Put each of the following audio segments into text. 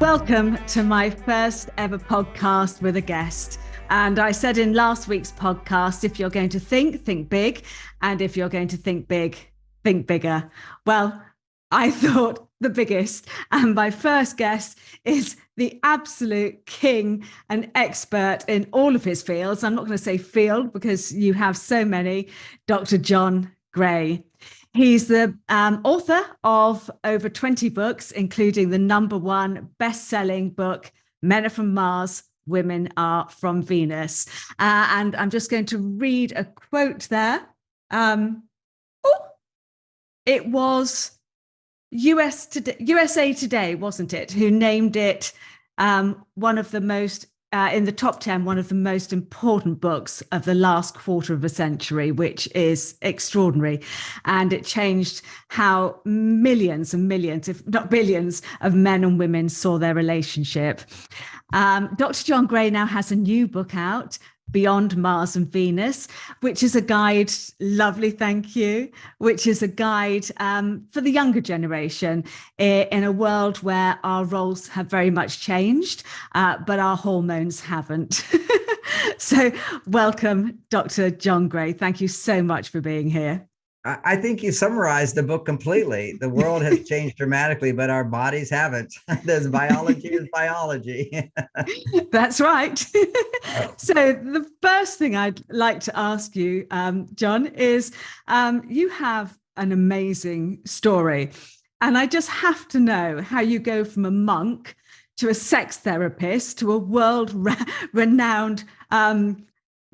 Welcome to my first ever podcast with a guest. And I said in last week's podcast, if you're going to think big. And if you're going to think big, think bigger. Well, I thought the biggest. And my first guest is the absolute king and expert in all of his fields. I'm not going to say field because you have so many, Dr. John Gray. He's the author of over 20 books, including the #1 best-selling book, Men Are From Mars, Women Are From Venus. And I'm just going to read a quote there. It was USA Today, wasn't it, who named it one of the most in the top 10, one of the most important books of the last quarter of a century, which is extraordinary. And it changed how millions and millions, if not billions, of men and women saw their relationship. Dr. John Gray now has a new book out, Beyond Mars and Venus, which is a guide, lovely, thank you, which is a guide for the younger generation in a world where our roles have very much changed, but our hormones haven't. So welcome, Dr. John Gray. Thank you so much for being here. I think you summarized the book completely. The world has changed dramatically, but our bodies haven't. There's biology is biology. That's right. So the first thing I'd like to ask you, John, is you have an amazing story. And I just have to know how you go from a monk to a sex therapist to a world-renowned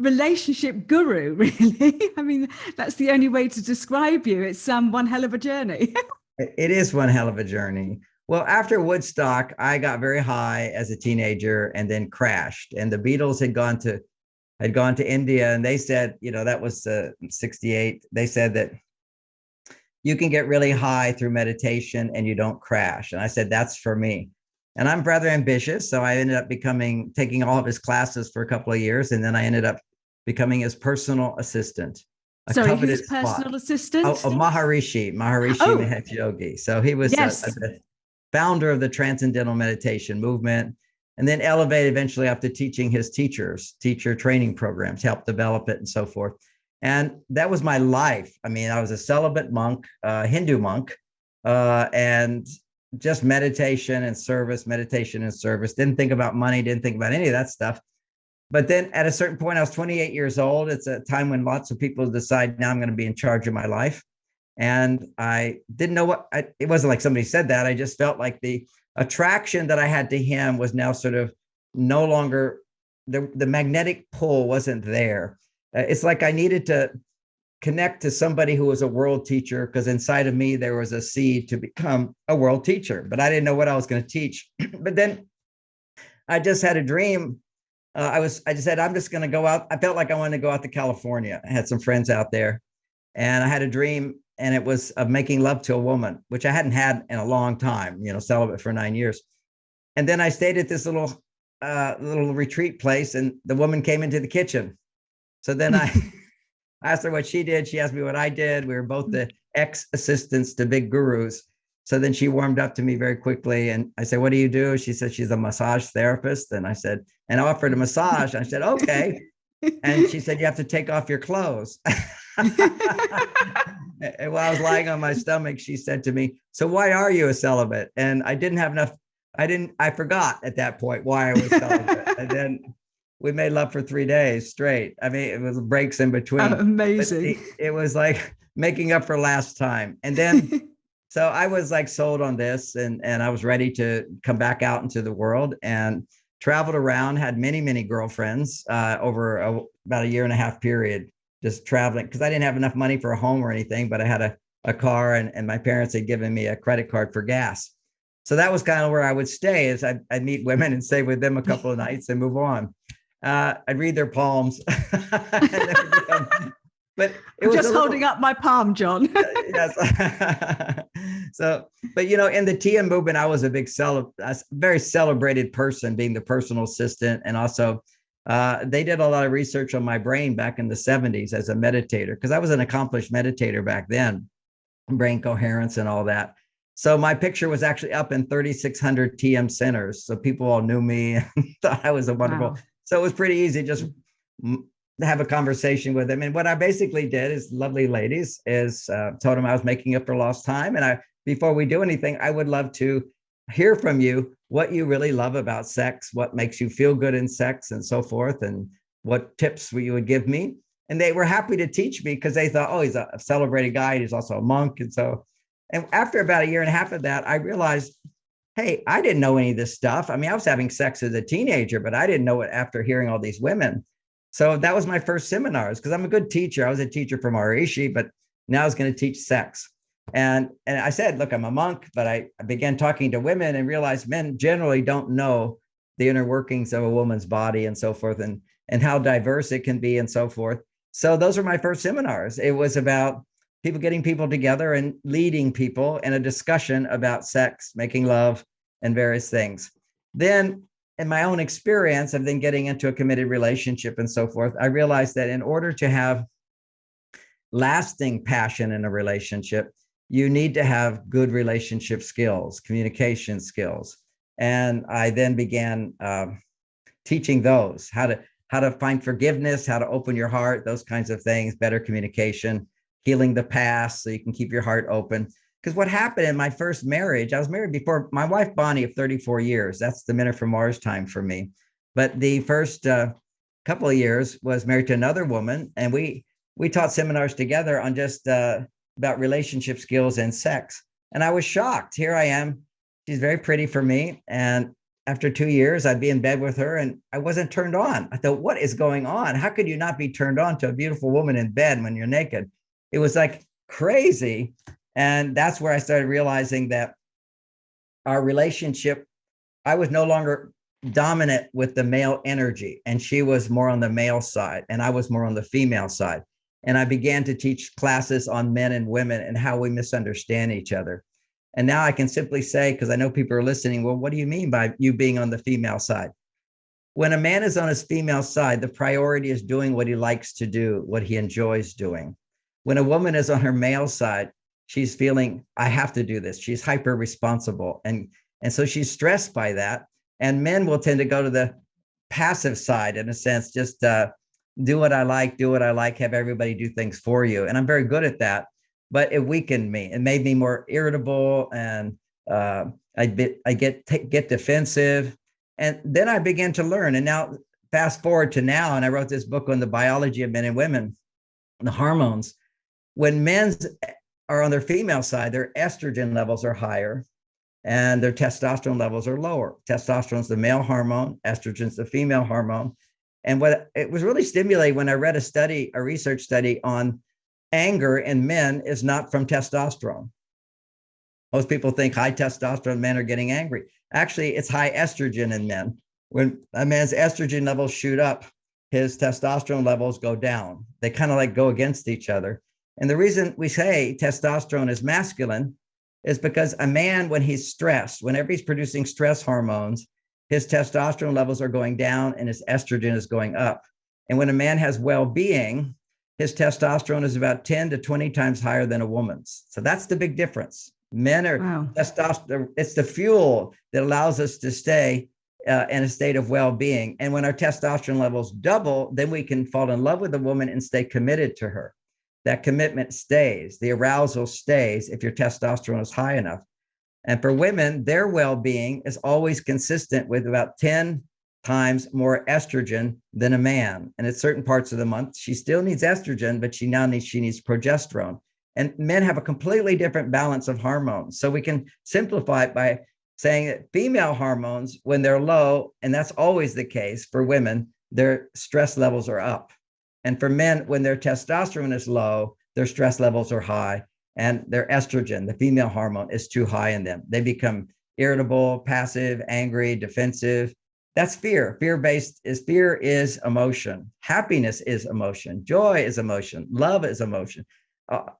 relationship guru, really. I mean, that's the only way to describe you. It's one hell of a journey. It is one hell of a journey. Well, after Woodstock, I got very high as a teenager and then crashed. And the Beatles had gone to India, and they said, that was 68. They said that you can get really high through meditation and you don't crash. And I said, that's for me. And I'm rather ambitious. So I ended up taking all of his classes for a couple of years. And then I ended up becoming his personal assistant. Sorry, his personal assistant? Maharishi Mahesh Yogi. So he was the founder of the Transcendental Meditation movement, and then elevated eventually up to teaching his teacher training programs, helped develop it and so forth. And that was my life. I mean, I was a celibate monk, Hindu monk, and just meditation and service. Didn't think about money, didn't think about any of that stuff. But then at a certain point, I was 28 years old. It's a time when lots of people decide, now I'm going to be in charge of my life. And I didn't know it wasn't like somebody said that. I just felt like the attraction that I had to him was now sort of no longer, the magnetic pull wasn't there. It's like I needed to connect to somebody who was a world teacher, because inside of me, there was a seed to become a world teacher, but I didn't know what I was going to teach. But then I just had a dream. I just said, I'm just going to go out. I felt like I wanted to go out to California. I had some friends out there, and I had a dream, and it was of making love to a woman, which I hadn't had in a long time, celibate for 9 years. And then I stayed at this little retreat place, and the woman came into the kitchen. So then I asked her what she did. She asked me what I did. We were both the ex-assistants to big gurus. So then she warmed up to me very quickly. And I said, what do you do? She said, she's a massage therapist. And I said, and I offered a massage. I said, okay. And she said, you have to take off your clothes. And while I was lying on my stomach, she said to me, so why are you a celibate? And I didn't have enough. I forgot at that point why I was celibate. And then we made love for 3 days straight. I mean, it was breaks in between. Oh, amazing. It was like making up for last time. And then, so I was like sold on this, and I was ready to come back out into the world, and traveled around, had many, many girlfriends over about a 1.5 year period, just traveling, because I didn't have enough money for a home or anything, but I had a car, and my parents had given me a credit card for gas. So that was kind of where I would stay, is I'd meet women and stay with them a couple of nights and move on. I'd read their palms. But I'm just holding up my palm, John. Yes. So, but in the TM movement, I was a very celebrated person, being the personal assistant. And also they did a lot of research on my brain back in the 70s as a meditator, because I was an accomplished meditator back then, brain coherence and all that. So my picture was actually up in 3,600 TM centers. So people all knew me and thought I was a wonderful. Wow. So it was pretty easy just to have a conversation with them. And what I basically did is, lovely ladies, is told them I was making up for lost time. And before we do anything, I would love to hear from you what you really love about sex, what makes you feel good in sex, and so forth, and what tips you would give me. And they were happy to teach me because they thought, oh, he's a celebrated guy. He's also a monk. And after about 1.5 years of that, I realized, hey, I didn't know any of this stuff. I mean, I was having sex as a teenager, but I didn't know it after hearing all these women. So that was my first seminars, because I'm a good teacher. I was a teacher for Maharishi, but now I was going to teach sex. And I said, look, I'm a monk, but I began talking to women and realized men generally don't know the inner workings of a woman's body and so forth, and how diverse it can be and so forth. So those were my first seminars. It was about people getting people together and leading people in a discussion about sex, making love, and various things. Then in my own experience of then getting into a committed relationship and so forth, I realized that in order to have lasting passion in a relationship, you need to have good relationship skills, communication skills. And I then began teaching those, how to find forgiveness, how to open your heart, those kinds of things, better communication, healing the past so you can keep your heart open. Because what happened in my first marriage, I was married before my wife, Bonnie, of 34 years. That's the Men Are From Mars time for me. But the first couple of years was married to another woman. And we taught seminars together on just about relationship skills and sex. And I was shocked. Here I am. She's very pretty for me. And after 2 years, I'd be in bed with her and I wasn't turned on. I thought, what is going on? How could you not be turned on to a beautiful woman in bed when you're naked? It was like crazy. And that's where I started realizing that our relationship, I was no longer dominant with the male energy, and she was more on the male side, and I was more on the female side. And I began to teach classes on men and women and how we misunderstand each other. And now I can simply say, because I know people are listening, well, what do you mean by you being on the female side? When a man is on his female side, the priority is doing what he likes to do, what he enjoys doing. When a woman is on her male side, she's feeling, I have to do this. She's hyper responsible. And so she's stressed by that. And men will tend to go to the passive side, in a sense, just do what I like, have everybody do things for you. And I'm very good at that, but it weakened me. It made me more irritable, and I get defensive. And then I began to learn. And now fast forward to now, and I wrote this book on the biology of men and women, the hormones. When men are on their female side, their estrogen levels are higher and their testosterone levels are lower. Testosterone is the male hormone, estrogen is the female hormone. And what it was really stimulating when I read a research study on anger in men is not from testosterone. Most people think high testosterone men are getting angry. Actually, it's high estrogen in men. When a man's estrogen levels shoot up, his testosterone levels go down. They kind of like go against each other. And the reason we say testosterone is masculine is because a man, when he's stressed, whenever he's producing stress hormones, his testosterone levels are going down and his estrogen is going up. And when a man has well-being, his testosterone is about 10 to 20 times higher than a woman's. So that's the big difference. Men are testosterone. It's the fuel that allows us to stay in a state of well-being. And when our testosterone levels double, then we can fall in love with a woman and stay committed to her. That commitment stays, the arousal stays if your testosterone is high enough. And for women, their well-being is always consistent with about 10 times more estrogen than a man. And at certain parts of the month, she still needs estrogen, but she needs progesterone. And men have a completely different balance of hormones. So we can simplify it by saying that female hormones, when they're low, and that's always the case for women, their stress levels are up. And for men, when their testosterone is low, their stress levels are high, and their estrogen, the female hormone, is too high in them. They become irritable, passive, angry, defensive. That's fear. Fear is emotion. Happiness is emotion. Joy is emotion. Love is emotion.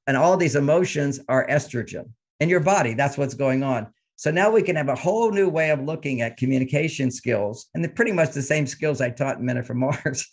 And all these emotions are estrogen in your body. That's what's going on. So now we can have a whole new way of looking at communication skills, and they're pretty much the same skills I taught in Men Are From Mars,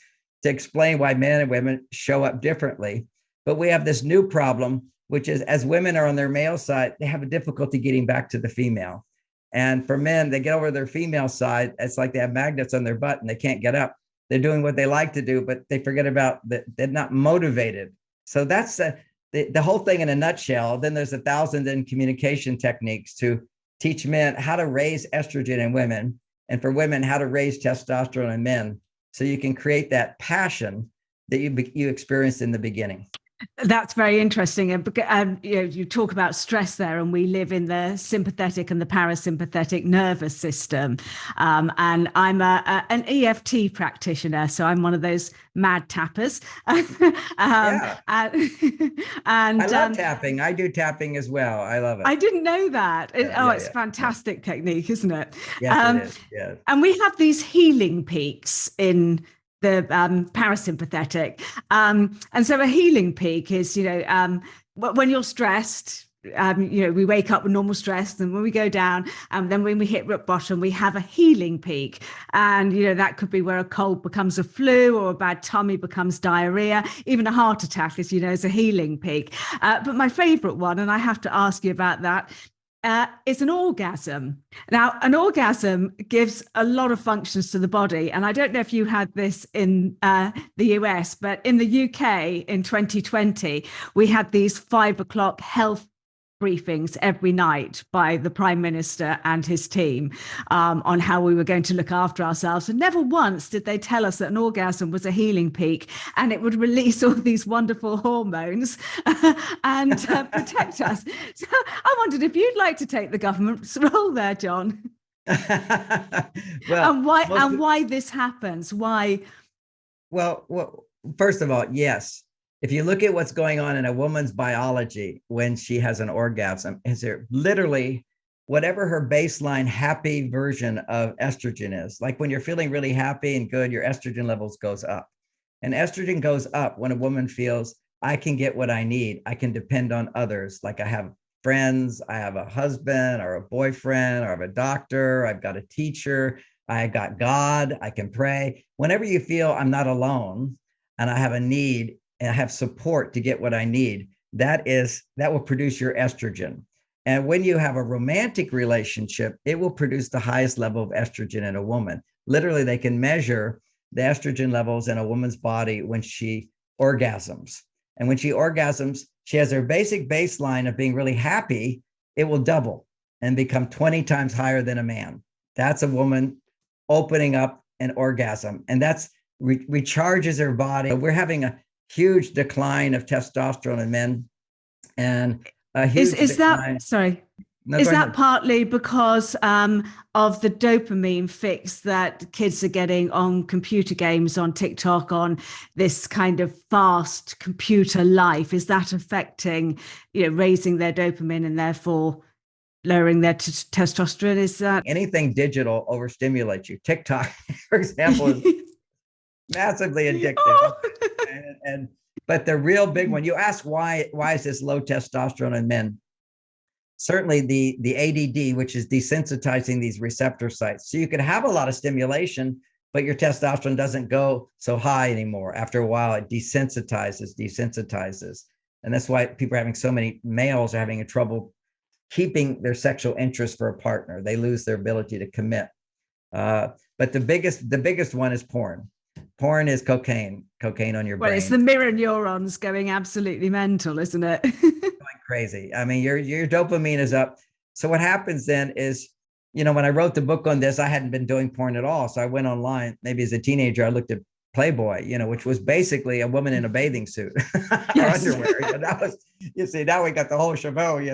to explain why men and women show up differently. But we have this new problem which is as women are on their male side, they have a difficulty getting back to the female. And for men, they get over their female side. It's like they have magnets on their butt and they can't get up. They're doing what they like to do, but they forget about that. They're not motivated. So that's the whole thing in a nutshell. Then there's 1,000 communication techniques to teach men how to raise estrogen in women, and for women, how to raise testosterone in men. So you can create that passion that you experienced in the beginning. That's very interesting. And you talk about stress there, and we live in the sympathetic and the parasympathetic nervous system. And I'm an EFT practitioner, so I'm one of those mad tappers. Yeah. And I love tapping. I do tapping as well. I love it. I didn't know that. It's a fantastic technique, isn't it? Yes, it is. Yes. And we have these healing peaks in the parasympathetic. And so a healing peak is, when you're stressed, we wake up with normal stress, and when we go down, and then when we hit rock bottom, we have a healing peak. And, that could be where a cold becomes a flu, or a bad tummy becomes diarrhea. Even a heart attack, as you know, is a healing peak. But my favorite one, and I have to ask you about that, is an orgasm. Now, an orgasm gives a lot of functions to the body. And I don't know if you had this in the US, but in the UK in 2020, we had these 5 o'clock health briefings every night by the Prime Minister and his team on how we were going to look after ourselves. And never once did they tell us that an orgasm was a healing peak, and it would release all these wonderful hormones and protect us. So I wondered if you'd like to take the government's role there, John. Well, and why this happens? Why? Well, first of all, yes. If you look at what's going on in a woman's biology when she has an orgasm, is there literally whatever her baseline happy version of estrogen is. Like when you're feeling really happy and good, your estrogen levels goes up. And estrogen goes up when a woman feels, I can get what I need. I can depend on others. Like I have friends, I have a husband or a boyfriend, or I have a doctor, I've got a teacher, I got God, I can pray. Whenever you feel I'm not alone and I have a need, and I have support to get what I need, that will produce your estrogen. And when you have a romantic relationship, it will produce the highest level of estrogen in a woman. Literally, they can measure the estrogen levels in a woman's body when she orgasms. And when she orgasms, she has her basic baseline of being really happy. It will double and become 20 times higher than a man. That's a woman opening up an orgasm. And that's recharges her body. We're having a huge decline of testosterone in men, and a huge is decline. That sorry no, is that ahead. Partly because of the dopamine fix that kids are getting on computer games, on TikTok, on this kind of fast computer life? Is that affecting, raising their dopamine and therefore lowering their testosterone? Is that anything digital overstimulates you? TikTok, for example, is massively addictive. But the real big one, you ask why is this low testosterone in men? Certainly the ADD, which is desensitizing these receptor sites. So you could have a lot of stimulation, but your testosterone doesn't go so high anymore. After a while, it desensitizes. And that's why people are having so many males are having trouble keeping their sexual interest for a partner. They lose their ability to commit. But the biggest one is porn. Porn is cocaine on your brain. Well, it's the mirror neurons going absolutely mental, isn't it? Going crazy. I mean, your dopamine is up. So what happens then is, when I wrote the book on this, I hadn't been doing porn at all. So I went online, maybe as a teenager, I looked at Playboy, which was basically a woman in a bathing suit or underwear. That was, now we got the whole shebang,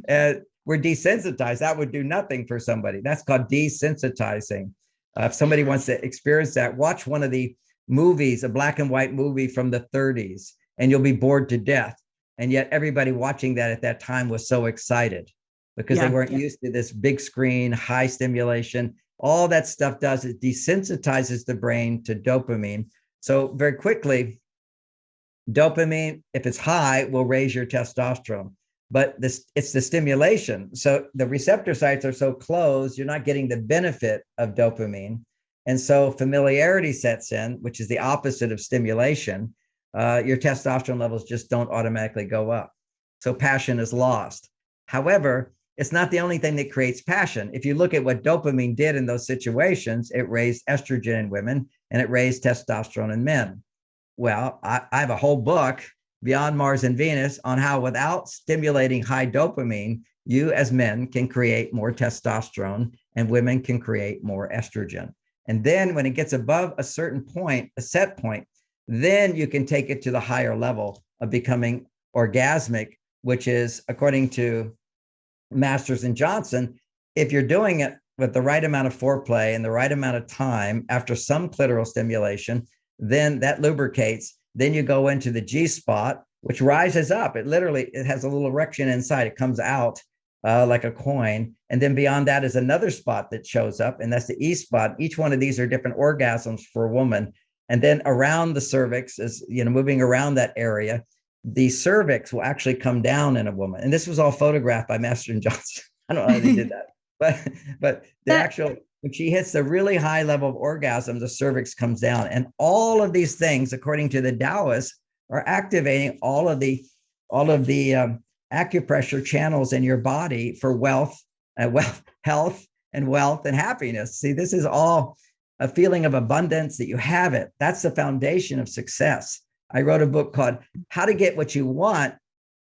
and we're desensitized. That would do nothing for somebody. That's called desensitizing. If somebody wants to experience that, watch one of the movies, a black and white movie from the 30s, and you'll be bored to death. And yet everybody watching that at that time was so excited because they weren't used to this big screen, high stimulation. All that stuff does is desensitizes the brain to dopamine. So very quickly, dopamine, if it's high, will raise your testosterone. But it's the stimulation. So the receptor sites are so closed, you're not getting the benefit of dopamine. And so familiarity sets in, which is the opposite of stimulation. Your testosterone levels just don't automatically go up. So passion is lost. However, it's not the only thing that creates passion. If you look at what dopamine did in those situations, it raised estrogen in women and it raised testosterone in men. Well, I have a whole book, Beyond Mars and Venus, on how without stimulating high dopamine, you as men can create more testosterone and women can create more estrogen. And then when it gets above a certain point, a set point, then you can take it to the higher level of becoming orgasmic, which is, according to Masters and Johnson, if you're doing it with the right amount of foreplay and the right amount of time after some clitoral stimulation, then that lubricates. Then you go into the G spot, which rises up. It has a little erection inside. It comes out like a coin. And then beyond that is another spot that shows up, and that's the E spot. Each one of these are different orgasms for a woman. And then around the cervix is, moving around that area, the cervix will actually come down in a woman. And this was all photographed by Master and Johnson. I don't know how they did that, but when she hits the really high level of orgasm, the cervix comes down. And all of these things, according to the Taoists, are activating all of the acupressure channels in your body for health and wealth and happiness. See, this is all a feeling of abundance that you have it. That's the foundation of success. I wrote a book called How to Get What You Want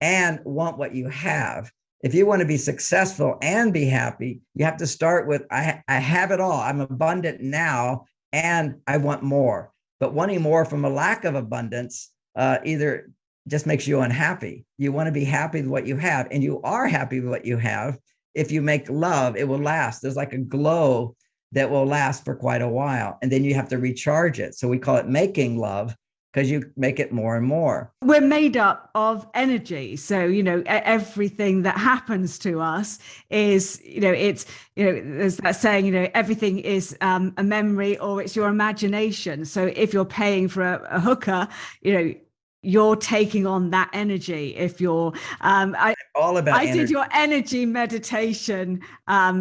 and Want What You Have. If you want to be successful and be happy, you have to start with, I have it all. I'm abundant now and I want more. But wanting more from a lack of abundance either just makes you unhappy. You want to be happy with what you have, and you are happy with what you have. If you make love, it will last. There's like a glow that will last for quite a while, and then you have to recharge it. So we call it making love, because you make it more and more. We're made up of energy. So, everything that happens to us is, there's that saying, everything is a memory or it's your imagination. So if you're paying for a hooker, you're taking on that energy. If you're, all about I did your energy meditation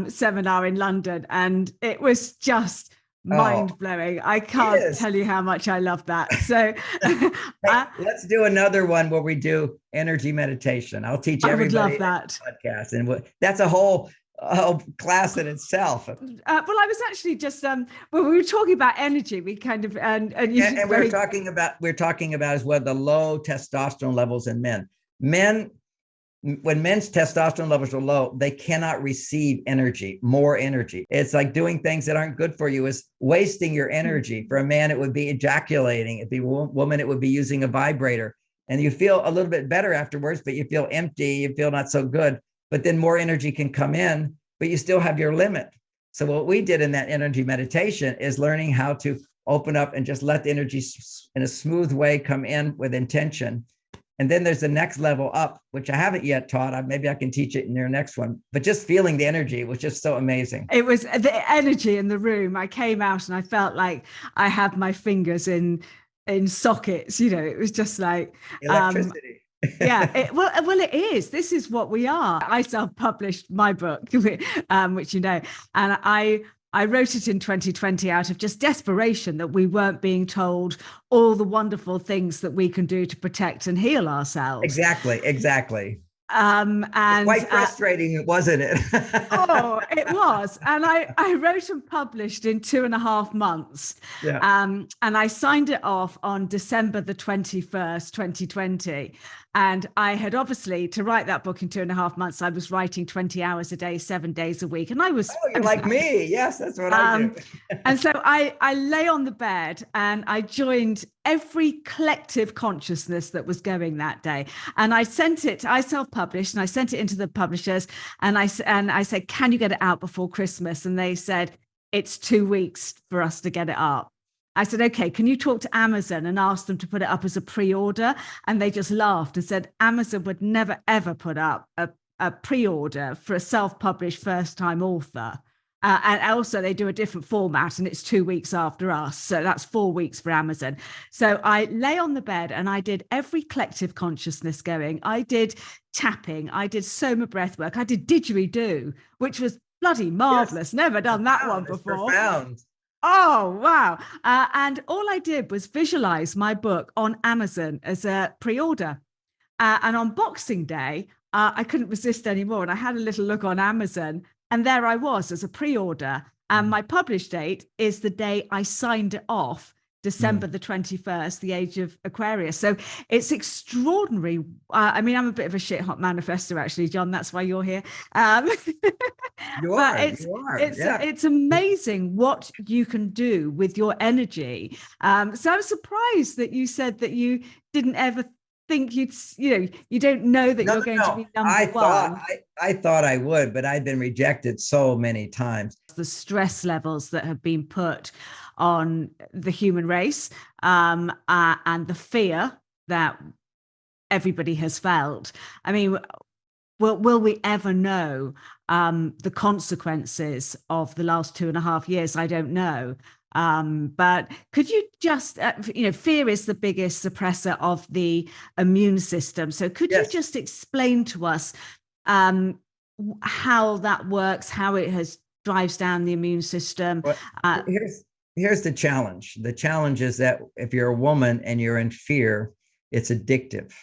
seminar in London, and it was just mind-blowing. I can't tell you how much I love that. So let's do another one where we do energy meditation. I'll teach everybody. I would love that podcast, and that's a whole class in itself. Well, I was actually just when we were talking about energy, we kind of and we're talking about as well the low testosterone levels in men. When men's testosterone levels are low, they cannot receive more energy. It's like doing things that aren't good for you is wasting your energy. For a man, it would be ejaculating. If it be a woman, it would be using a vibrator. And you feel a little bit better afterwards, but you feel empty, you feel not so good. But then more energy can come in, but you still have your limit. So what we did in that energy meditation is learning how to open up and just let the energy in a smooth way come in with intention. And then there's the next level up, which I haven't yet taught. Maybe I can teach it in your next one. But just feeling the energy was just so amazing. It was the energy in the room. I came out and I felt like I had my fingers in sockets. It was just like electricity. Well, it is. This is what we are. I self-published my book, which and I wrote it in 2020 out of just desperation that we weren't being told all the wonderful things that we can do to protect and heal ourselves. Exactly. And quite frustrating, wasn't it? It was. And I wrote and published in 2.5 months. Yeah. And I signed it off on December the 21st, 2020. And I had obviously, to write that book in 2.5 months, I was writing 20 hours a day, 7 days a week. And I was like me. Yes, that's what I do. And so I lay on the bed and I joined every collective consciousness that was going that day. And I self-published and I sent it into the publishers. And I said, can you get it out before Christmas? And they said, it's 2 weeks for us to get it up. I said, okay, can you talk to Amazon and ask them to put it up as a pre-order? And they just laughed and said, Amazon would never, ever put up a pre-order for a self-published first-time author. And also they do a different format and it's 2 weeks after us. So that's 4 weeks for Amazon. So I lay on the bed and I did every collective consciousness going. I did tapping. I did Soma breath work. I did didgeridoo, which was bloody marvelous. Yes. Never done that one before. Profound. Oh, wow. And all I did was visualize my book on Amazon as a pre-order. And on Boxing Day, I couldn't resist anymore. And I had a little look on Amazon, and there I was as a pre-order. And my published date is the day I signed it off, December the 21st, the age of Aquarius. So it's extraordinary. I mean, I'm a bit of a shit hot manifester, actually, John. That's why you're here. You But are, you are. Yeah. it's amazing what you can do with your energy. So I'm surprised that you said that you didn't ever think you don't know that you're going to be number one. I thought I would, but I've been rejected so many times. The stress levels that have been put on the human race, and the fear that everybody has felt. I mean, will we ever know the consequences of the last 2.5 years? I don't know. But could you just, fear is the biggest suppressor of the immune system. So could you just explain to us how that works, how it drives down the immune system? Well, here's the challenge. The challenge is that if you're a woman and you're in fear, it's addictive.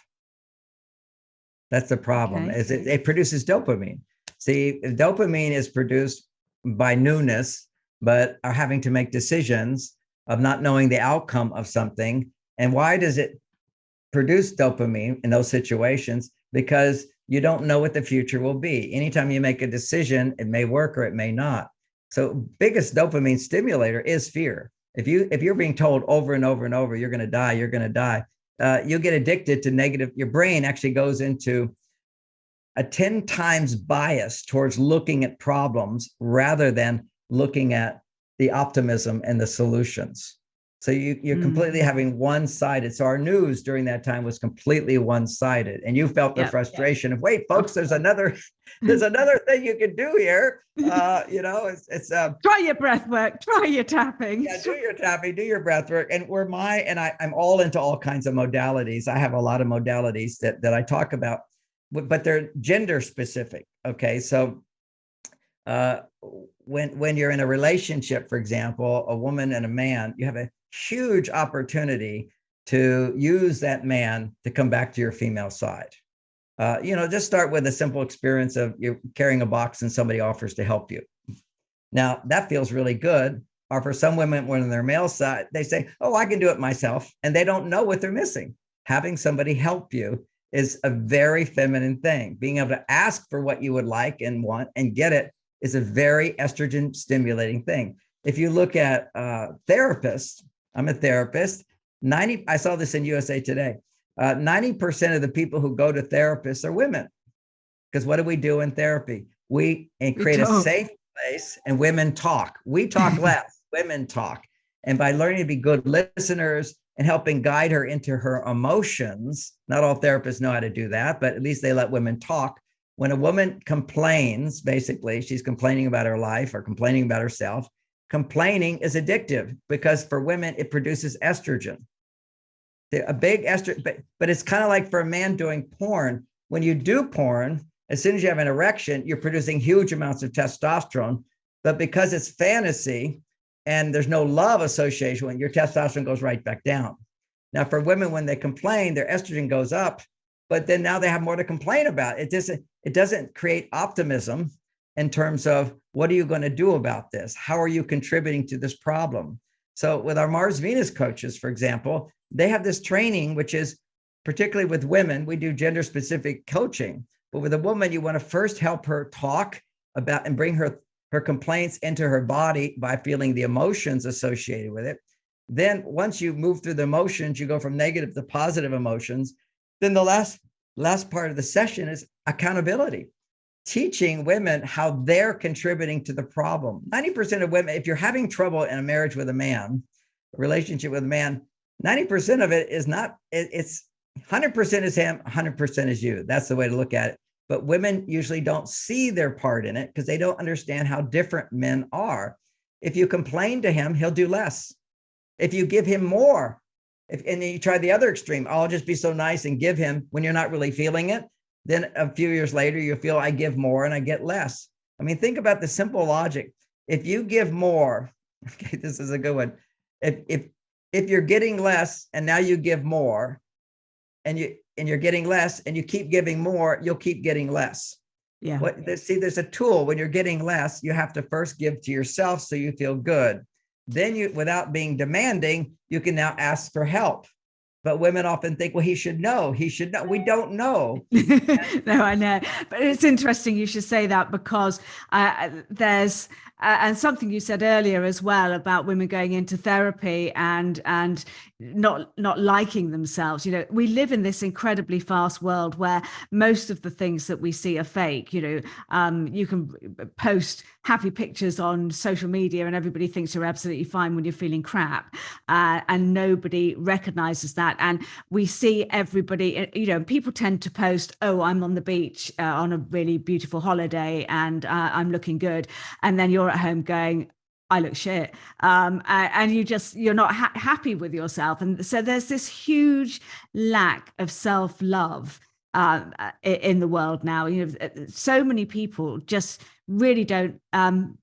That's the problem. Okay. Is it produces dopamine. See, dopamine is produced by newness, but are having to make decisions of not knowing the outcome of something. And why does it produce dopamine in those situations? Because you don't know what the future will be. Anytime you make a decision, it may work or it may not. So biggest dopamine stimulator is fear. If you're being told over and over and over, you're going to die, you're going to die, you'll get addicted to negative. Your brain actually goes into a 10 times bias towards looking at problems rather than looking at the optimism and the solutions. So you're completely having one-sided. So our news during that time was completely one-sided, and you felt the frustration of, wait, folks, there's another thing you can do here. It's try your breath work, try your tapping. Yeah, do your tapping, do your breath work. And I'm all into all kinds of modalities. I have a lot of modalities that I talk about, but they're gender specific. Okay, so when you're in a relationship, for example, a woman and a man, you have a huge opportunity to use that man to come back to your female side. Just start with a simple experience of you're carrying a box and somebody offers to help you. Now that feels really good. Or for some women, when on their male side, they say, oh, I can do it myself. And they don't know what they're missing. Having somebody help you is a very feminine thing. Being able to ask for what you would like and want and get it is a very estrogen stimulating thing. If you look at therapists, I'm a therapist. I saw this in USA Today. 90% of the people who go to therapists are women. Because what do we do in therapy? We create a safe place, and women talk. We talk less, women talk. And by learning to be good listeners and helping guide her into her emotions, not all therapists know how to do that, but at least they let women talk. When a woman complains, basically, she's complaining about her life or complaining about herself. Complaining is addictive because for women, it produces estrogen. A big estrogen, but it's kind of like for a man doing porn. When you do porn, as soon as you have an erection, you're producing huge amounts of testosterone. But because it's fantasy and there's no love association, when your testosterone goes right back down. Now, for women, when they complain, their estrogen goes up, but then now they have more to complain about. It doesn't create optimism in terms of what are you going to do about this? How are you contributing to this problem? So with our Mars Venus coaches, for example, they have this training, which is particularly with women, we do gender specific coaching, but with a woman, you want to first help her talk about and bring her complaints into her body by feeling the emotions associated with it. Then once you move through the emotions, you go from negative to positive emotions. Then the last part of the session is accountability. Teaching women how they're contributing to the problem. 90% of women, if you're having trouble in a marriage with a man, a relationship with a man, 90% of it is not, it's 100% is him, 100% is you. That's the way to look at it. But women usually don't see their part in it because they don't understand how different men are. If you complain to him, he'll do less. If you give him more, and then you try the other extreme, I'll just be so nice and give him when you're not really feeling it. Then a few years later, you feel I give more and I get less. I mean, think about the simple logic. If you give more, okay, this is a good one. If you're getting less and now you give more, and you're getting less, and you keep giving more, you'll keep getting less. Yeah. There's a tool. When you're getting less, you have to first give to yourself so you feel good. Then you, without being demanding, you can now ask for help. But women often think, well, he should know. He should know. We don't know. No, I know. But it's interesting you should say that, because there's and something you said earlier as well about women going into therapy and not liking themselves. You know, we live in this incredibly fast world where most of the things that we see are fake. You know, you can post happy pictures on social media and everybody thinks you're absolutely fine when you're feeling crap, and nobody recognizes that. And we see everybody, you know, people tend to post, oh, I'm on the beach on a really beautiful holiday and I'm looking good, and then you're at home going, I look shit, and you're not happy with yourself. And so there's this huge lack of self-love in the world now. You know, so many people just really don't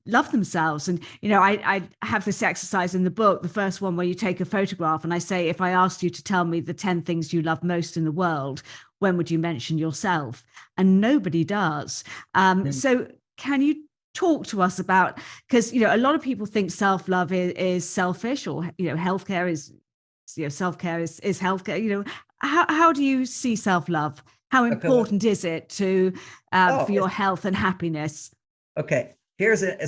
love themselves. And you know, I have this exercise in the book, the first one, where you take a photograph, and I say, if I asked you to tell me the 10 things you love most in the world, when would you mention yourself? And nobody does. So can you talk to us about, because you know, a lot of people think self-love is selfish, or you know, healthcare is, you know, self-care is healthcare. You know, how do you see self-love? How important is it to for your health and happiness? Okay, here's a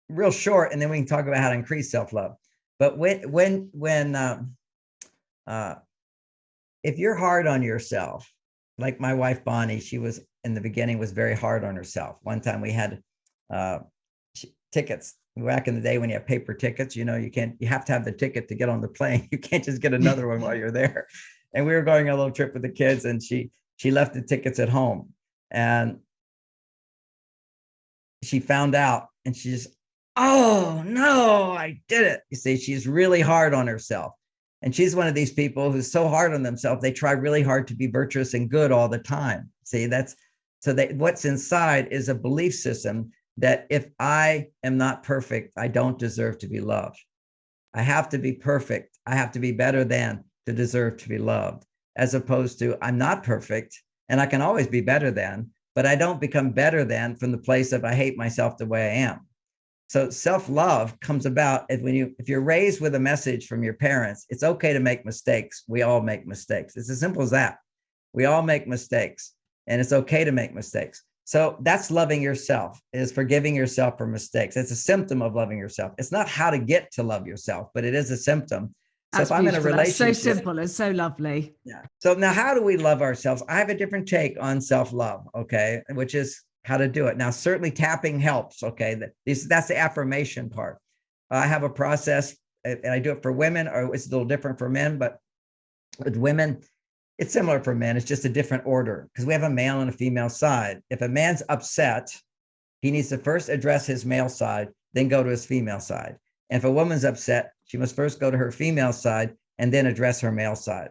real short, and then we can talk about how to increase self-love. But when if you're hard on yourself, like my wife Bonnie, she was in the beginning was very hard on herself. One time we had tickets back in the day when you have paper tickets. You know, you have to have the ticket to get on the plane. You can't just get another one while you're there. And we were going on a little trip with the kids, and she left the tickets at home, and she found out, and she just, oh no, I did it. You see, she's really hard on herself. And she's one of these people who's so hard on themselves, they try really hard to be virtuous and good all the time. See, what's inside is a belief system that if I am not perfect, I don't deserve to be loved. I have to be perfect. I have to be better than to deserve to be loved, as opposed to I'm not perfect and I can always be better than, but I don't become better than from the place of I hate myself the way I am. So self-love comes about if you're raised with a message from your parents, it's okay to make mistakes. We all make mistakes. It's as simple as that. We all make mistakes, and it's okay to make mistakes. So that's loving yourself, is forgiving yourself for mistakes. It's a symptom of loving yourself. It's not how to get to love yourself, but it is a symptom. So that's if I'm in a relationship, that's so simple, it's so lovely. Yeah. So now, how do we love ourselves? I have a different take on self-love, okay, which is how to do it. Now, certainly tapping helps, okay? That's the affirmation part. I have a process, and I do it for women, or it's a little different for men, but with women, it's similar for men. It's just a different order, because we have a male and a female side. If a man's upset, he needs to first address his male side, then go to his female side. And if a woman's upset, she must first go to her female side and then address her male side.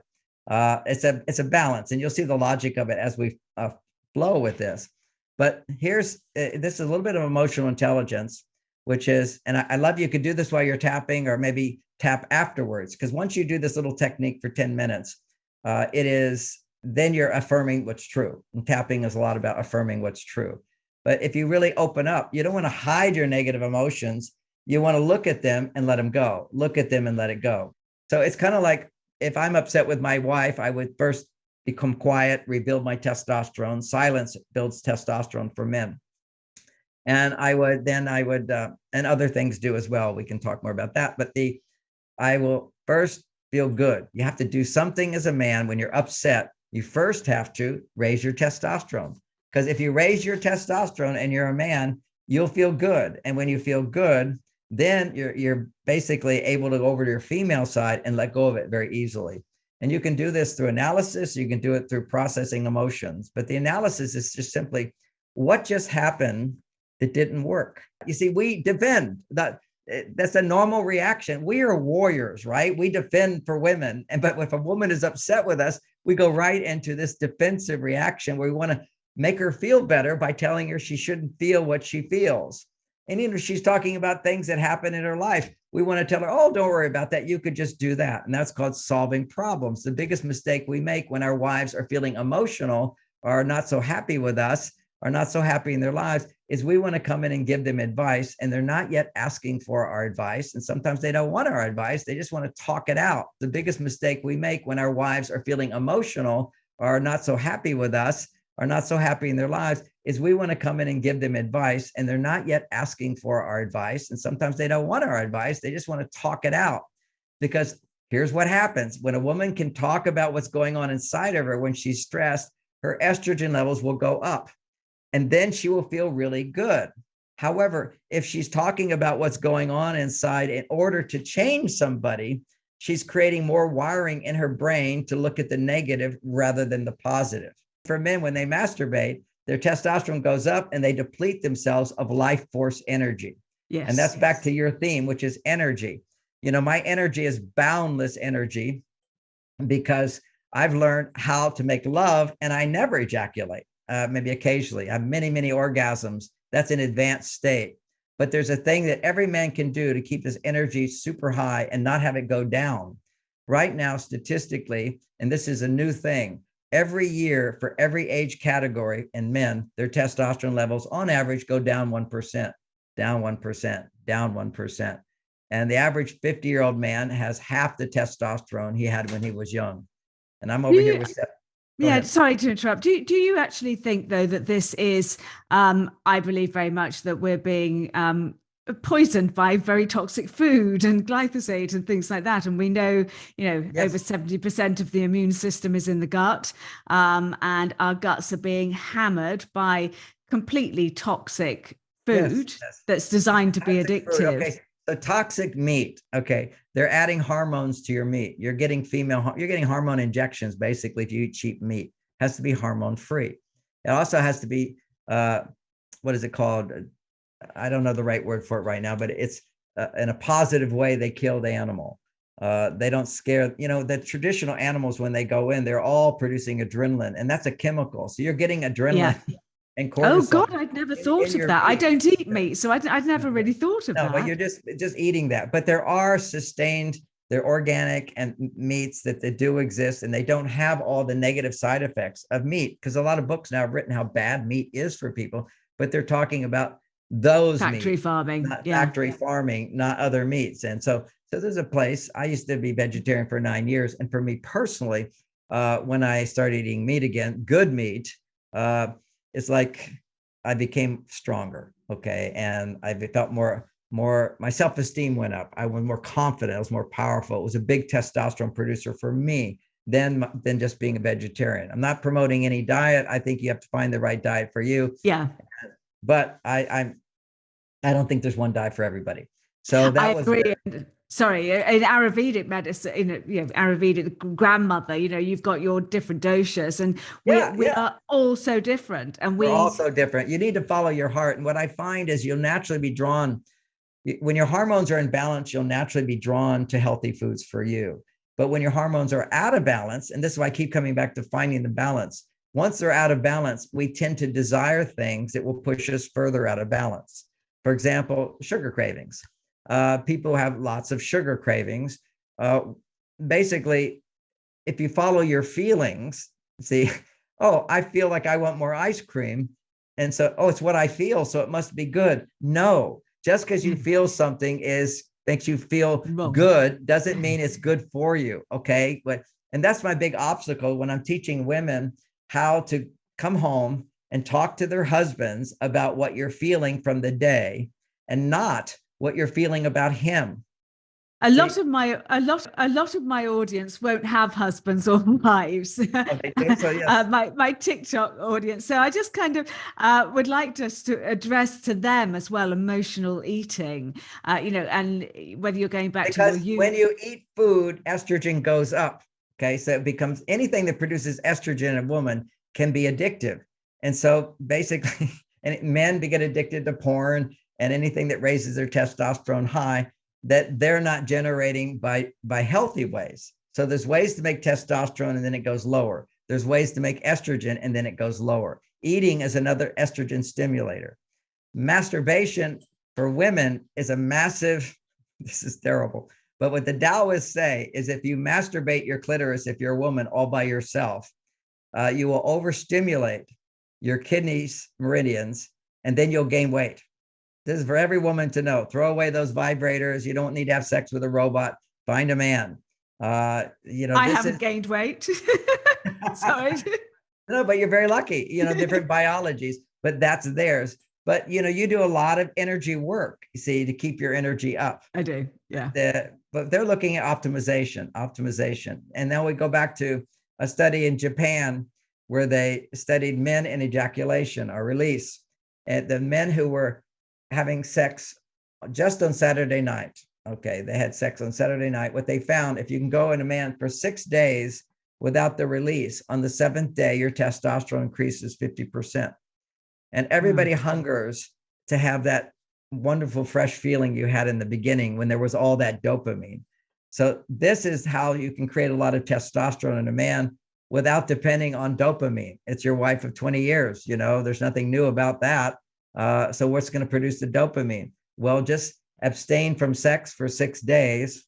It's a balance, and you'll see the logic of it as we flow with this. But this is a little bit of emotional intelligence, which is, and I love you could do this while you're tapping, or maybe tap afterwards, because once you do this little technique for 10 minutes, then you're affirming what's true. And tapping is a lot about affirming what's true. But if you really open up, you don't want to hide your negative emotions. You want to look at them and let them go. Look at them and let it go. So it's kind of like, if I'm upset with my wife, I would first become quiet, rebuild my testosterone. Silence builds testosterone for men. And I would, and other things do as well. We can talk more about that. But I will first feel good. You have to do something as a man when you're upset. You first have to raise your testosterone. Because if you raise your testosterone and you're a man, you'll feel good. And when you feel good, then you're basically able to go over to your female side and let go of it very easily. And you can do this through analysis. You can do it through processing emotions. But the analysis is just simply, what just happened that didn't work? You see, we defend. That's a normal reaction. We are warriors, right? We defend for women. But if a woman is upset with us, we go right into this defensive reaction where we want to make her feel better by telling her she shouldn't feel what she feels. And she's talking about things that happen in her life. we want to tell her, oh, don't worry about that. You could just do that. And that's called solving problems. The biggest mistake we make when our wives are feeling emotional or are not so happy with us, are not so happy in their lives, is we want to come in and give them advice, and they're not yet asking for our advice. And sometimes they don't want our advice. They just want to talk it out. The biggest mistake we make when our wives are feeling emotional or are not so happy with us, are not so happy in their lives, is we want to come in and give them advice, and they're not yet asking for our advice. And sometimes they don't want our advice. They just want to talk it out. Because here's what happens. When a woman can talk about what's going on inside of her when she's stressed, her estrogen levels will go up, and then she will feel really good. However, if she's talking about what's going on inside in order to change somebody, she's creating more wiring in her brain to look at the negative rather than the positive. For men, when they masturbate, their testosterone goes up and they deplete themselves of life force energy. Yes. And that's back to your theme, which is energy. You know, my energy is boundless energy because I've learned how to make love, and I never ejaculate. Maybe occasionally. I have many, many orgasms. That's an advanced state. But there's a thing that every man can do to keep his energy super high and not have it go down. Right now, statistically, and this is a new thing, every year for every age category in men, their testosterone levels on average go down 1%, down 1%, down 1%. And the average 50-year-old man has half the testosterone he had when he was young. And I'm over here with yeah, sorry to interrupt. Do you actually think, though, that this is, I believe very much that we're being poisoned by very toxic food and glyphosate and things like that? And we know, yes, over 70% of the immune system is in the gut, and our guts are being hammered by completely toxic food that's designed to be addictive. Okay. So toxic meat, okay, they're adding hormones to your meat. You're getting hormone injections, basically, if you eat cheap meat. It has to be hormone free. It also has to be, what is it called? I don't know the right word for it right now, but it's in a positive way, they kill the animal. They don't scare, the traditional animals, when they go in, they're all producing adrenaline, and that's a chemical. So you're getting adrenaline. Yeah. And cortisol. Oh God, I'd never thought of that. Meat. I don't eat meat, so I'd never really thought of that. No, but you're just eating that. But there are they're organic and meats that they do exist, and they don't have all the negative side effects of meat, because a lot of books now have written how bad meat is for people, but they're talking about those factory farming, factory farming, not other meats. And so there's a place. I used to be vegetarian for 9 years, and for me personally, when I started eating meat again, good meat, it's like I became stronger, okay? And I felt more, my self-esteem went up. I was more confident, I was more powerful. It was a big testosterone producer for me than just being a vegetarian. I'm not promoting any diet. I think you have to find the right diet for you. Yeah. But I don't think there's one diet for everybody. So that was agree. Sorry, in Ayurvedic medicine, Ayurvedic grandmother, you've got your different doshas, and we are all so different. And we're all so different. You need to follow your heart. And what I find is you'll naturally be drawn, when your hormones are in balance, you'll naturally be drawn to healthy foods for you. But when your hormones are out of balance, and this is why I keep coming back to finding the balance, once they're out of balance, we tend to desire things that will push us further out of balance. For example, sugar cravings. People who have lots of sugar cravings. Basically, if you follow your feelings, see, oh, I feel like I want more ice cream. And so, oh, it's what I feel, so it must be good. No, just because you feel something makes you feel good doesn't mean it's good for you, okay? And that's my big obstacle when I'm teaching women how to come home and talk to their husbands about what you're feeling from the day, and not what you're feeling about him. A lot of my audience won't have husbands or wives. My TikTok audience. So I just kind of would like just to address to them as well emotional eating. And whether you're going back because to when you eat food, estrogen goes up. Okay, so it becomes anything that produces estrogen in a woman can be addictive, and so basically, and men get addicted to porn and anything that raises their testosterone high that they're not generating by healthy ways. So there's ways to make testosterone and then it goes lower. There's ways to make estrogen and then it goes lower. Eating is another estrogen stimulator. Masturbation for women is a massive This is terrible. But what the Taoists say is if you masturbate your clitoris, if you're a woman all by yourself, you will overstimulate your kidneys, meridians, and then you'll gain weight. This is for every woman to know. Throw away those vibrators. You don't need to have sex with a robot. Find a man. I haven't gained weight. Sorry. No, but you're very lucky. Different biologies, but that's theirs. But you do a lot of energy work, you see, to keep your energy up. I do, yeah. But they're looking at optimization. And then we go back to a study in Japan where they studied men in ejaculation or release. And the men who were having sex just on Saturday night, okay, they had sex on Saturday night. What they found, if you can go in a man for 6 days without the release, on the 7th day, your testosterone increases 50%. And everybody hungers to have that wonderful, fresh feeling you had in the beginning when there was all that dopamine. So this is how you can create a lot of testosterone in a man without depending on dopamine. It's your wife of 20 years. There's nothing new about that. So what's going to produce the dopamine? Well, just abstain from sex for 6 days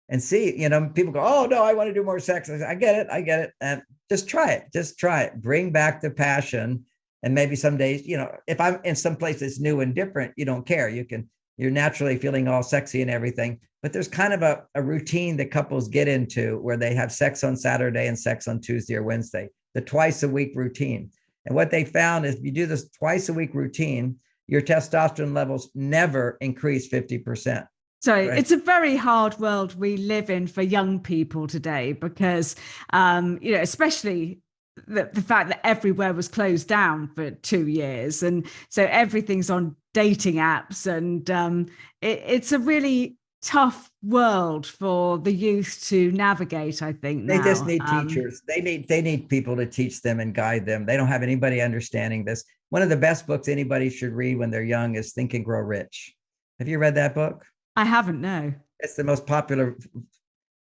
and see. People go, oh, no, I want to do more sex. I get it. And just try it. Bring back the passion. And maybe some days, if I'm in some place that's new and different, you don't care. You're naturally feeling all sexy and everything. But there's kind of a routine that couples get into where they have sex on Saturday and sex on Tuesday or Wednesday, the twice a week routine. And what they found is if you do this twice a week routine, your testosterone levels never increase 50%. So right? It's a very hard world we live in for young people today because, especially the fact that everywhere was closed down for 2 years. And so everything's on dating apps. And it's a really tough world for the youth to navigate, I think. They just need teachers. They need people to teach them and guide them. They don't have anybody understanding this. One of the best books anybody should read when they're young is Think and Grow Rich. Have you read that book? I haven't, no. It's the most popular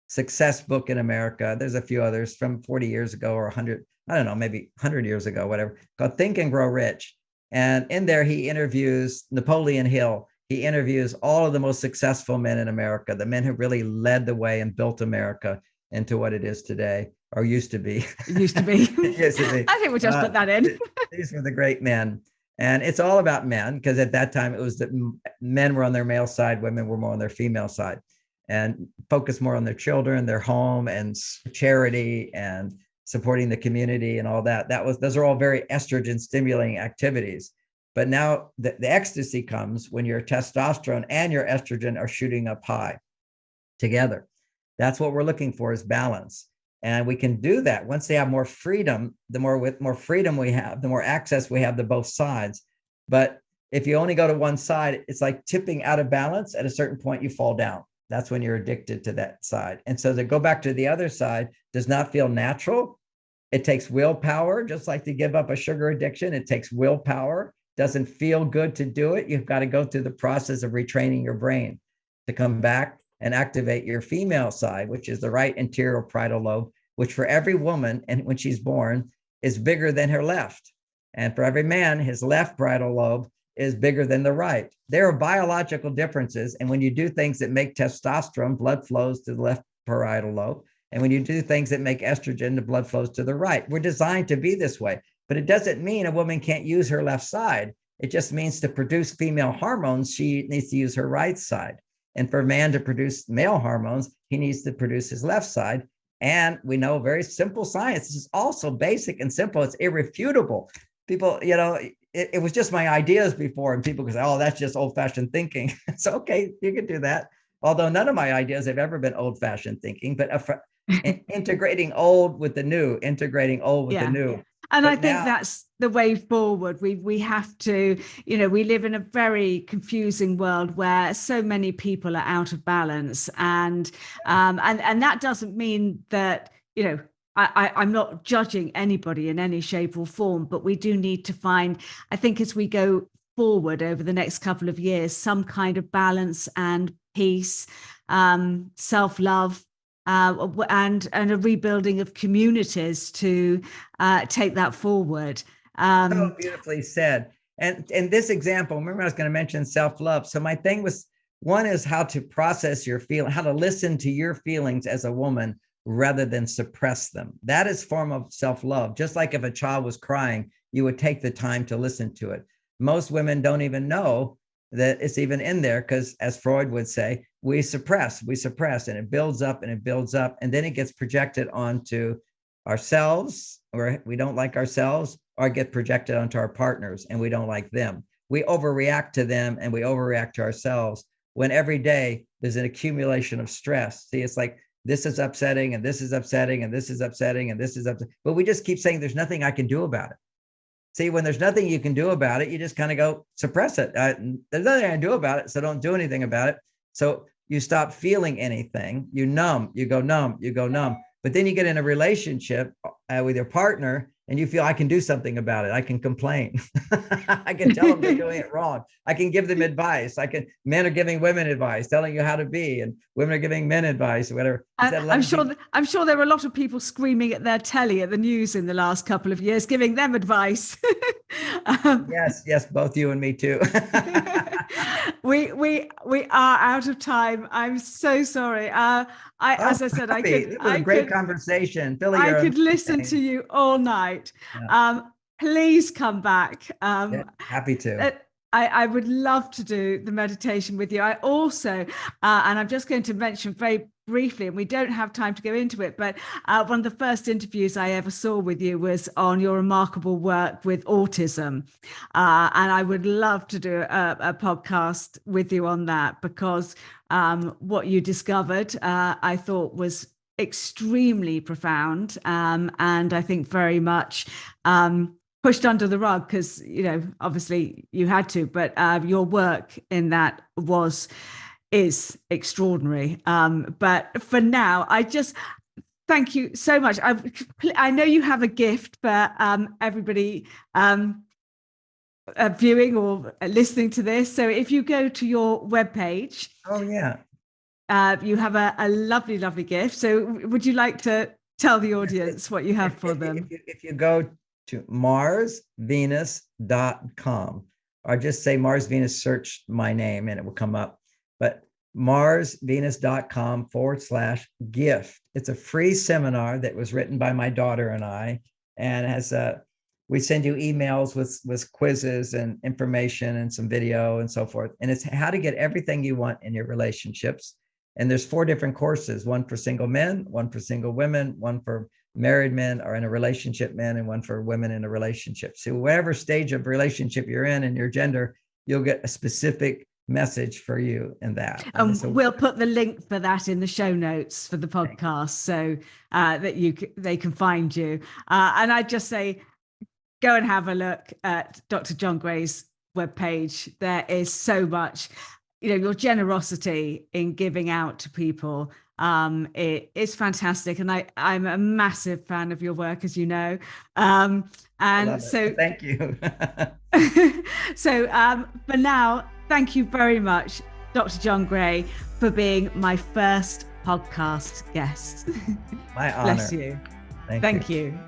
success book in America. There's a few others from 40 years ago or 100, I don't know, maybe 100 years ago, whatever, called Think and Grow Rich. And in there, he interviews Napoleon Hill. He interviews all of the most successful men in America, the men who really led the way and built America into what it is today, or used to be. Used to be. Used to be. I think we'll just put that in. These were the great men. And it's all about men, because at that time, it was that men were on their male side, women were more on their female side, and focus more on their children, their home, and charity, and supporting the community and all that. Those are all very estrogen stimulating activities. But now the ecstasy comes when your testosterone and your estrogen are shooting up high together. That's what we're looking for, is balance. And we can do that once they have more freedom. The more freedom we have, the more access we have to both sides. But if you only go to one side, it's like tipping out of balance. At a certain point, you fall down. That's when you're addicted to that side. And so to go back to the other side does not feel natural. It takes willpower, just like to give up a sugar addiction. It takes willpower. Doesn't feel good to do it. You've got to go through the process of retraining your brain to come back and activate your female side, which is the right anterior parietal lobe, which for every woman, and when she's born, is bigger than her left. And for every man, his left parietal lobe is bigger than the right. There are biological differences. And when you do things that make testosterone, blood flows to the left parietal lobe. And when you do things that make estrogen, the blood flows to the right. We're designed to be this way. But it doesn't mean a woman can't use her left side. It just means to produce female hormones, she needs to use her right side. And for a man to produce male hormones, he needs to produce his left side. And we know very simple science. This is also basic and simple. It's irrefutable. People, it was just my ideas before, and people could say, oh, that's just old-fashioned thinking. It's okay, you can do that. Although none of my ideas have ever been old-fashioned thinking, but integrating old with the new, the new. And but I think that's the way forward. We have to, we live in a very confusing world where so many people are out of balance, and that doesn't mean that, I'm not judging anybody in any shape or form, but we do need to find, I think, as we go forward over the next couple of years, some kind of balance and peace, self-love. And a rebuilding of communities to take that forward. So beautifully said. And in this example, remember I was going to mention self-love. So my thing One is how to process your feeling, how to listen to your feelings as a woman rather than suppress them. That is form of self-love. Just like if a child was crying, you would take the time to listen to it. Most women don't even know that it's even in there because, as Freud would say, we suppress, and it builds up and it builds up. And then it gets projected onto ourselves, or we don't like ourselves, or get projected onto our partners and we don't like them. We overreact to them and we overreact to ourselves when every day there's an accumulation of stress. See, it's like, this is upsetting and this is upsetting and this is upsetting and this is upsetting. But we just keep saying there's nothing I can do about it. See, when there's nothing you can do about it, you just kind of go suppress it. There's nothing I can do about it, so don't do anything about it. So you stop feeling anything. You numb, you go numb, you go numb. But then you get in a relationship with your partner and you feel I can do something about it. I can complain. I can tell them they're doing it wrong. I can give them advice. Men are giving women advice, telling you how to be, and women are giving men advice, whatever. I'm sure there were a lot of people screaming at their telly at the news in the last couple of years, giving them advice. Yes, both you and me too. We are out of time. I'm so sorry. As I said, it was a great conversation. Billy, I could listen to you all night. Yeah. Please come back. Happy to. I would love to do the meditation with you. I also, and I'm just going to mention very briefly, and we don't have time to go into it, but one of the first interviews I ever saw with you was on your remarkable work with autism. And I would love to do a podcast with you on that, because what you discovered, I thought was extremely profound, and I think very much pushed under the rug, because, obviously you had to, but your work in that is extraordinary. But for now, I just thank you so much. I know you have a gift for everybody viewing or listening to this. So if you go to your webpage, you have a lovely, lovely gift. So would you like to tell the audience what you have for them? If you go to marsvenus.com, or just say Mars Venus, search my name and it will come up. But marsvenus.com/gift. It's a free seminar that was written by my daughter and I, and we send you emails with quizzes and information and some video and so forth. And it's how to get everything you want in your relationships. And there's 4 different courses: one for single men, one for single women, one for married men or in a relationship men, and one for women in a relationship. So whatever stage of relationship you're in and your gender, you'll get a specific message for you in that. We'll put the link for that in the show notes for the podcast, so that they can find you. And I'd just say, go and have a look at Dr. John Gray's webpage. There is so much, your generosity in giving out to people. It is fantastic, and I'm a massive fan of your work, as you know. And so thank you. So for now, thank you very much, Dr. John Gray, for being my first podcast guest. My honor. Bless you. Thank you.